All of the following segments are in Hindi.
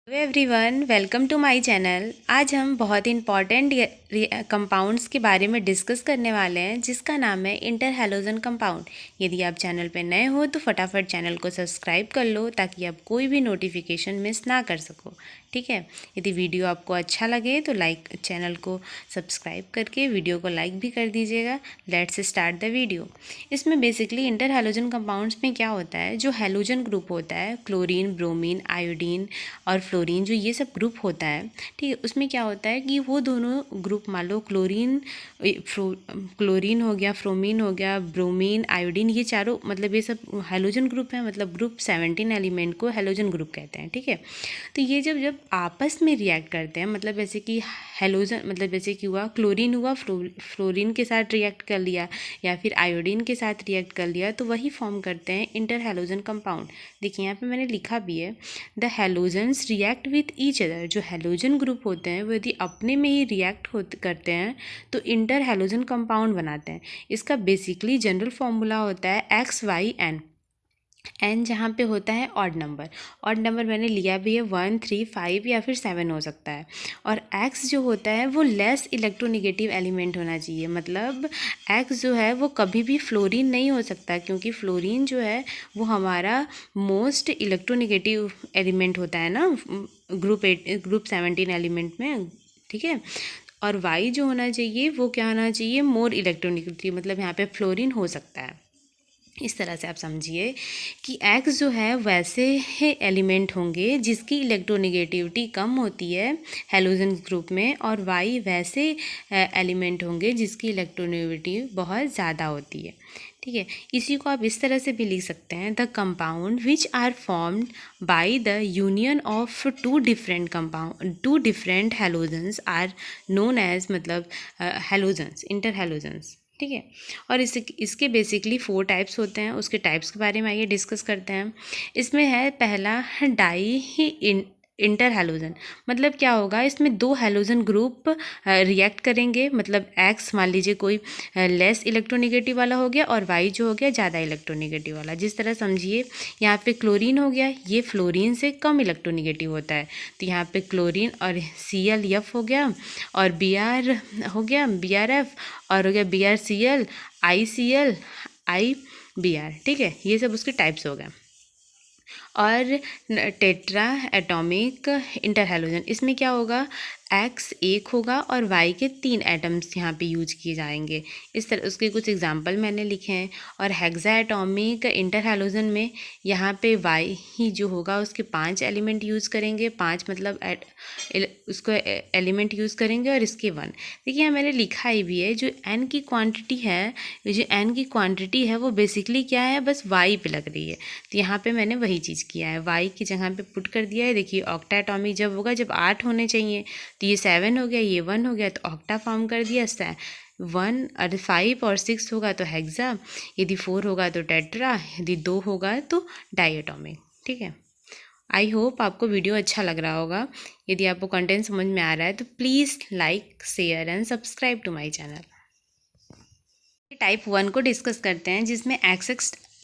Hello everyone, welcome to my channel. आज हम बहुत इंपॉर्टेंट कंपाउंड्स के बारे में डिस्कस करने वाले हैं, जिसका नाम है इंटर हैलोजन कंपाउंड। यदि आप चैनल पर नए हो तो फटाफट चैनल को सब्सक्राइब कर लो ताकि आप कोई भी नोटिफिकेशन मिस ना कर सको। ठीक है। यदि वीडियो आपको अच्छा लगे तो चैनल को सब्सक्राइब करके वीडियो को लाइक भी कर दीजिएगा। Let's start the video. इसमें बेसिकली इंटर हैलोजन कंपाउंड्स में क्या होता है, जो हैलोजन ग्रुप होता है, क्लोरीन, ब्रोमीन, आयोडीन और फ्लोरीन, जो ये सब ग्रुप होता है, ठीक है, उसमें क्या होता है कि वो दोनों ग्रुप, मान लो क्लोरीन हो गया, फ्रोमीन हो गया, ब्रोमीन, आयोडीन, ये चारों मतलब ये सब हैलोजन ग्रुप है। मतलब ग्रुप 17 एलिमेंट को हैलोजन ग्रुप कहते हैं। ठीक है। तो ये जब आपस में रिएक्ट करते हैं, मतलब जैसे कि हैलोजन, मतलब जैसे कि हुआ क्लोरीन हुआ फ्लोरीन के साथ रिएक्ट कर लिया या फिर आयोडीन के साथ रिएक्ट कर लिया, तो वही फॉर्म करते हैं इंटर हैलोजन कंपाउंड। देखिए यहाँ पे मैंने लिखा भी है, the halogens react with each other. जो हैलोजन ग्रुप होते हैं वो यदि अपने में ही रिएक्ट करते हैं तो इंटर हैलोजन कंपाउंड बनाते हैं। इसका बेसिकली जनरल फॉर्मूला होता है XYN। एन जहाँ पे होता है ऑड नंबर मैंने लिया भी है 1, 3, 5 या फिर 7 हो सकता है। और एक्स जो होता है वो लेस इलेक्ट्रोनिगेटिव एलिमेंट होना चाहिए। मतलब एक्स जो है वो कभी भी फ्लोरीन नहीं हो सकता, क्योंकि फ्लोरीन जो है वो हमारा मोस्ट इलेक्ट्रोनिगेटिव एलिमेंट होता है ना ग्रुप 17 एलिमेंट में। ठीक है। और वाई जो होना चाहिए वो क्या होना चाहिए, मोर इलेक्ट्रोनिगेटिव, मतलब यहाँ पे फ्लोरीन हो सकता है। इस तरह से आप समझिए कि एक्स जो है वैसे ही एलिमेंट होंगे जिसकी इलेक्ट्रोनिगेटिविटी कम होती है हैलोजन ग्रुप में, और वाई वैसे एलिमेंट होंगे जिसकी इलेक्ट्रोनिगेटिविटी बहुत ज़्यादा होती है। ठीक है। इसी को आप इस तरह से भी लिख सकते हैं, the compound which are formed by the union of two different halogens are known as, मतलब हैलोजन्स, इंटर हैलोजन्स। ठीक है। और इसके बेसिकली 4 टाइप्स होते हैं। उसके टाइप्स के बारे में आइए डिस्कस करते हैं। इसमें है पहला इंटर हैलोजन। मतलब क्या होगा, इसमें 2 हैलोजन ग्रुप रिएक्ट करेंगे। मतलब एक्स मान लीजिए कोई लेस इलेक्ट्रोनिगेटिव वाला हो गया और वाई जो हो गया ज़्यादा इलेक्ट्रोनिगेटिव वाला। जिस तरह समझिए, यहाँ पे क्लोरीन हो गया, ये फ्लोरीन से कम इलेक्ट्रोनिगेटिव होता है, तो यहाँ पे क्लोरीन और ClF हो गया, और Br हो गया BrF, और हो गया BrCl, ICl, IBr। ठीक है। ये सब उसके टाइप्स हो गए। और टेट्रा एटॉमिक इंटर हैलोजन, इसमें क्या होगा, एक्स 1 होगा और वाई के 3 एटम्स यहाँ पे यूज किए जाएंगे। इस तरह उसके कुछ एग्जांपल मैंने लिखे हैं। और हेक्सा एटॉमिक इंटर हैलोजन में यहाँ पे वाई ही जो होगा उसके 5 एलिमेंट यूज़ करेंगे। 5 मतलब उसको एलिमेंट यूज़ करेंगे, और इसके 1। देखिए यहाँ मैंने लिखा ही भी है, जो एन की क्वांटिटी है, जो एन की क्वांटिटी है वो बेसिकली क्या है, बस वाई पे लग रही है। तो यहाँ पे मैंने वही चीज़ किया है, वाई की जगह पे पुट कर दिया है। देखिए ऑक्टा एटॉमिक जब होगा, जब 8 होने चाहिए, तो ये 7 हो गया, ये 1 हो गया, तो ऑक्टा फॉर्म कर दिया। 1 और 5 और 6 होगा तो हेक्सा, यदि 4 होगा तो टेट्रा, यदि 2 होगा तो डाइएटॉमिक। ठीक है। आई होप आपको वीडियो अच्छा लग रहा होगा। यदि आपको कंटेंट समझ में आ रहा है तो please like, share and subscribe to my channel. Type 1 को डिस्कस करते हैं, जिसमें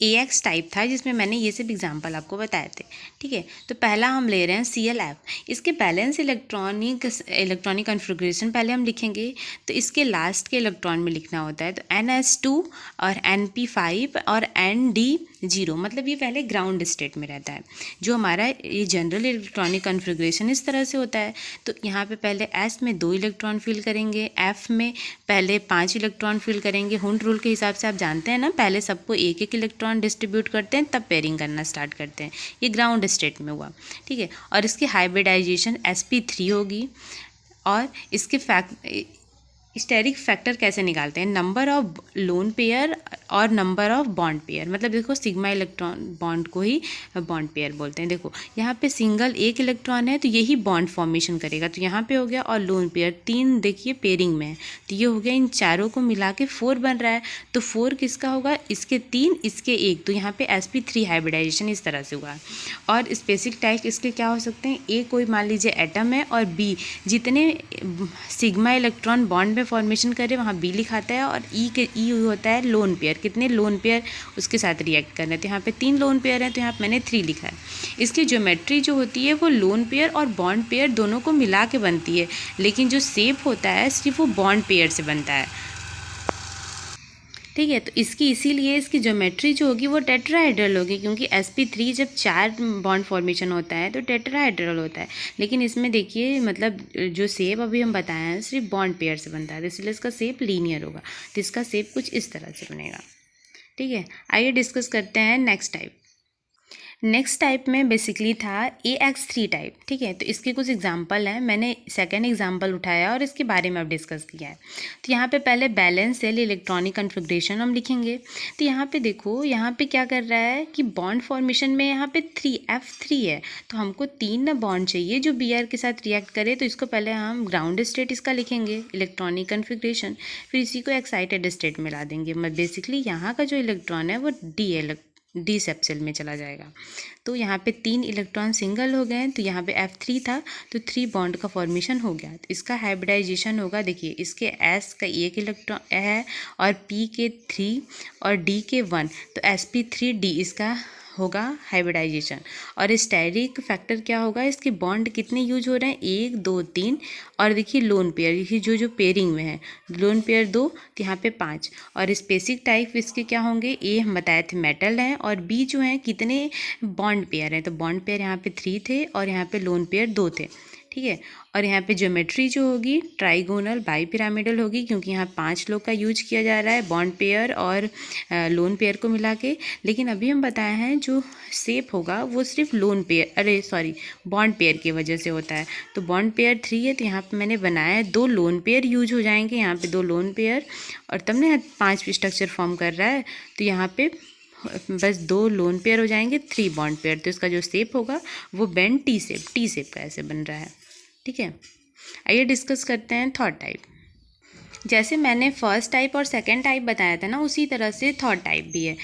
AX टाइप था, जिसमें मैंने ये सब एग्जांपल आपको बताए थे। ठीक है। तो पहला हम ले रहे हैं ClF। इसके बैलेंस इलेक्ट्रॉनिक कन्फिग्रेशन पहले हम लिखेंगे, तो इसके लास्ट के इलेक्ट्रॉन में लिखना होता है। तो NS2 और NP5 और ND0, मतलब ये पहले ग्राउंड स्टेट में रहता है। जो हमारा ये जनरल इलेक्ट्रॉनिक कन्फिग्रेशन इस तरह से होता है। तो यहाँ पे पहले S में 2 इलेक्ट्रॉन फिल करेंगे, F में पहले 5 इलेक्ट्रॉन फिल करेंगे। हुंड रूल के हिसाब से आप जानते हैं ना, पहले सबको एक एक इलेक्ट्रॉन डिस्ट्रीब्यूट करते हैं, तब पेयरिंग करना स्टार्ट करते हैं। ये ग्राउंड स्टेट में हुआ। ठीक है। और इसकी हाइब्रिडाइजेशन sp3 होगी। और इसके स्टेरिक फैक्टर कैसे निकालते हैं, नंबर ऑफ लोन पेयर और नंबर ऑफ बॉन्ड पेयर। मतलब देखो सिग्मा इलेक्ट्रॉन बॉन्ड को ही बॉन्ड पेयर बोलते हैं। देखो यहाँ पे सिंगल एक इलेक्ट्रॉन है तो यही बॉन्ड फॉर्मेशन करेगा, तो यहाँ पे हो गया। और लोन पेयर 3 देखिए पेयरिंग में है, तो ये हो गया। इन चारों को मिला के 4 बन रहा है, तो 4 किसका होगा, इसके 3 इसके 1, तो यहाँ पे sp3 हाइब्रिडाइजेशन इस तरह से हुआ। और स्पेसिफिक टाइप इसके क्या हो सकते हैं, ए कोई मान लीजिए एटम है, और बी जितने सिग्मा इलेक्ट्रॉन बॉन्ड में फॉर्मेशन करे वहाँ बी लिखाता है, और ई होता है लोन पेयर, कितने लोन पेयर उसके साथ रिएक्ट कर रहे हैं। तो यहाँ पे 3 लोन पेयर हैं, तो यहाँ पे मैंने 3 लिखा है। इसकी ज्योमेट्री जो होती है वो लोन पेयर और बॉन्ड पेयर दोनों को मिला के बनती है, लेकिन जो शेप होता है सिर्फ वो बॉन्ड पेयर से बनता है, ठीक है। तो इसीलिए इसकी ज्योमेट्री जो होगी वो टेट्राहेड्रल होगी, क्योंकि sp3 जब 4 बॉन्ड फॉर्मेशन होता है तो टेट्राहेड्रल होता है। लेकिन इसमें देखिए मतलब जो शेप अभी हम बताए हैं सिर्फ बॉन्ड पेयर से बनता है, तो इसलिए इसका शेप लीनियर होगा। तो इसका शेप कुछ इस तरह से बनेगा, ठीक है। आइए डिस्कस करते हैं नेक्स्ट टाइप। नेक्स्ट टाइप में बेसिकली था AX3 टाइप, ठीक है। तो इसके कुछ एग्जांपल हैं, मैंने सेकंड एग्जांपल उठाया और इसके बारे में अब डिस्कस किया है। तो यहाँ पे पहले बैलेंस सेल इलेक्ट्रॉनिक कन्फिग्रेशन हम लिखेंगे। तो यहाँ पे देखो, यहाँ पे क्या कर रहा है कि बॉन्ड फॉर्मेशन में यहाँ पे F3 है, तो हमको 3 ना बॉन्ड चाहिए जो Br के साथ रिएक्ट करे। तो इसको पहले हम ग्राउंड स्टेट इसका लिखेंगे, इलेक्ट्रॉनिक कन्फिग्रेशन, फिर इसी को एक्साइटेड स्टेट में ला देंगे। बेसिकली यहाँ का जो इलेक्ट्रॉन है वो डी सेप्सल में चला जाएगा। तो यहाँ पे 3 इलेक्ट्रॉन सिंगल हो गए, तो यहाँ पे F3 था तो 3 बॉन्ड का फॉर्मेशन हो गया। तो इसका हाइब्रिडाइजेशन होगा, देखिए इसके S का 1 इलेक्ट्रॉन है और P के 3 और D के 1, तो sp3d इसका होगा हाइब्रिडाइजेशन। और स्टेरिक फैक्टर क्या होगा, इसके बॉन्ड कितने यूज हो रहे हैं, 1 2 3, और देखिए लोन पेयर, देखिए जो पेयरिंग में है लोन पेयर 2, तो यहाँ पे 5। और स्पेसिफिक टाइप इसके क्या होंगे, ए हम बताए थे मेटल हैं, और बी जो है कितने बॉन्ड पेयर हैं, तो बॉन्ड पेयर यहाँ पे 3 थे और यहाँ पे लोन पेयर 2 थे, ठीक है। और यहाँ पे ज्योमेट्री जो होगी ट्राइगोनल बाई पिरामिडल होगी, क्योंकि यहाँ 5 लोग का यूज किया जा रहा है बॉन्ड पेयर और लोन पेयर को मिला के। लेकिन अभी हम बताए हैं जो शेप होगा वो सिर्फ बॉन्ड पेयर की वजह से होता है। तो बॉन्ड पेयर 3 है, तो यहाँ पे मैंने बनाया है 2 लोन पेयर यूज हो जाएंगे, यहाँ पे 2 लोन पेयर, और तब ना 5 स्ट्रक्चर फॉर्म कर रहा है, तो यहाँ पे बस 2 लोन पेयर हो जाएंगे, 3 बॉन्ड पेयर। तो इसका जो शेप होगा वो बेंड टी शेप का ऐसे बन रहा है, ठीक है। आइए डिस्कस करते हैं थर्ड टाइप। जैसे मैंने फर्स्ट टाइप और सेकंड टाइप बताया था ना, उसी तरह से थर्ड टाइप भी है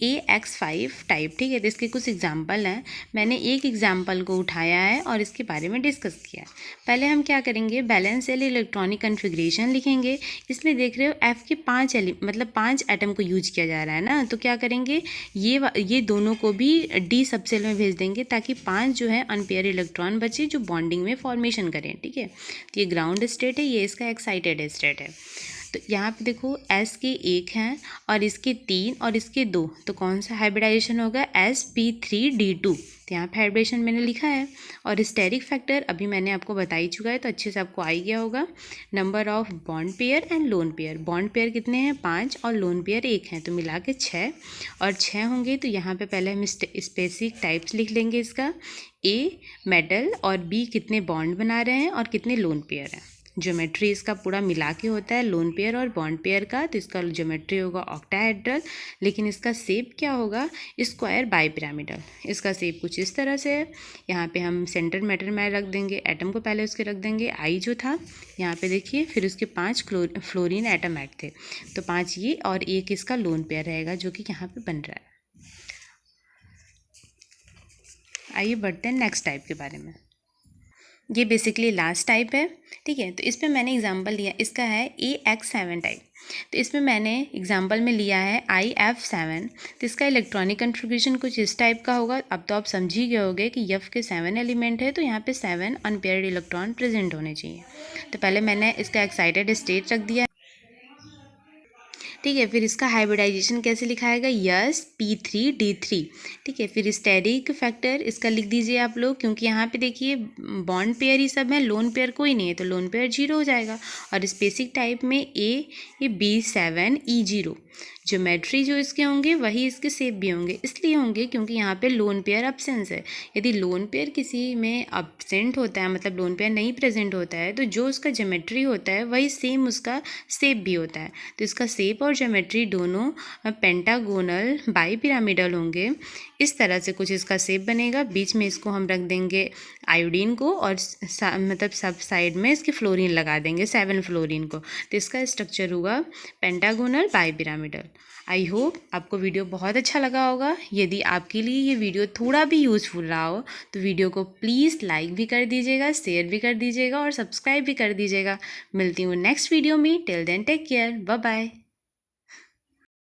AX5 टाइप, ठीक है। तो इसके कुछ एग्जाम्पल हैं, मैंने एक एग्जाम्पल को उठाया है और इसके बारे में डिस्कस किया है। पहले हम क्या करेंगे, बैलेंस सेल इलेक्ट्रॉनिक कन्फिग्रेशन लिखेंगे। इसमें देख रहे हो F के 5 एटम को यूज किया जा रहा है ना, तो क्या करेंगे, ये दोनों को भी D सबसेल में भेज देंगे, ताकि 5 जो है अनपेयर इलेक्ट्रॉन बचे जो बॉन्डिंग में फॉर्मेशन करें, ठीक है। तो ये ग्राउंड स्टेट है, ये इसका एक्साइटेड स्टेट है। तो यहाँ पे देखो S के 1 हैं और इसके 3 और इसके 2, तो कौन सा हाइब्रिडाइजेशन होगा, sp3d2। तो यहाँ पे हाइब्रिडेशन मैंने लिखा है। और स्टेरिक फैक्टर अभी मैंने आपको बता ही चुका है, तो अच्छे से आपको आ ही गया होगा। Number of bond pair and lone pair, bond pair कितने हैं 5 और लोन पेयर 1 हैं, तो मिला के 6, और 6 होंगे। तो यहाँ पे पहले हम स्पेसिफिक टाइप्स लिख लेंगे इसका, A मेटल और B कितने बॉन्ड बना रहे हैं और कितने लोन पेयर हैं। ज्योमेट्री इसका पूरा मिला के होता है लोन पेयर और बॉन्ड पेयर का, तो इसका ज्योमेट्री होगा ऑक्टाहेड्रल। लेकिन इसका शेप क्या होगा, स्क्वायर बाई पिरामिडल। इसका शेप कुछ इस तरह से है। यहाँ पे हम सेंटर मैटर में रख देंगे, एटम को पहले उसके रख देंगे I जो था यहाँ पे देखिए, फिर उसके 5 फ्लोरीन एटम ऐड थे, तो 5 ये और 1 इसका लोन पेयर रहेगा जो कि यहाँ पे बन रहा है। आइए बढ़ते हैं नेक्स्ट टाइप के बारे में। ये बेसिकली लास्ट टाइप है, ठीक है। तो इस पर मैंने एग्जांपल लिया, इसका है AX7 टाइप। तो इसमें मैंने एग्जांपल में लिया है IF7। तो इसका इलेक्ट्रॉनिक कन्फिग्रेशन कुछ इस टाइप का होगा। अब तो आप समझ ही गए होंगे कि F के 7 एलिमेंट है, तो यहाँ पे 7 अनपेयर्ड इलेक्ट्रॉन प्रेजेंट होने चाहिए। तो पहले मैंने इसका एक्साइटेड स्टेट रख दिया, ठीक है। फिर इसका हाइब्रिडाइजेशन कैसे लिखाएगा, sp3d3, ठीक है। फिर स्टेरिक फैक्टर इसका लिख दीजिए आप लोग, क्योंकि यहाँ पे देखिए बॉन्ड पेयर ही सब है, लोन पेयर कोई नहीं है, तो लोन पेयर 0 हो जाएगा। और स्पेसिफिक टाइप में AB7E0। ज्योमेट्री जो इसके होंगे वही इसके शेप भी होंगे, इसलिए होंगे क्योंकि यहाँ पे लोन पेयर अब्सेंस है। यदि लोन पेयर किसी में अब्सेंट होता है, मतलब लोन पेयर नहीं प्रेजेंट होता है, तो जो उसका ज्योमेट्री होता है वही सेम उसका शेप भी होता है। तो इसका शेप और ज्योमेट्री दोनों पेंटागोनल बाई पिरामिडल होंगे। इस तरह से कुछ इसका शेप बनेगा। बीच में इसको हम रख देंगे आयोडीन को, और मतलब सब साइड में इसके फ्लोरीन लगा देंगे, 7 फ्लोरीन को। तो इसका स्ट्रक्चर होगा pentagonal bi pyramidal. I hope आपको वीडियो बहुत अच्छा लगा होगा। यदि आपके लिए ये वीडियो थोड़ा भी यूज़फुल रहा हो तो वीडियो को प्लीज़ लाइक भी कर दीजिएगा, शेयर भी कर दीजिएगा और सब्सक्राइब भी कर दीजिएगा। मिलती हूँ नेक्स्ट वीडियो में। Till then take care, bye bye.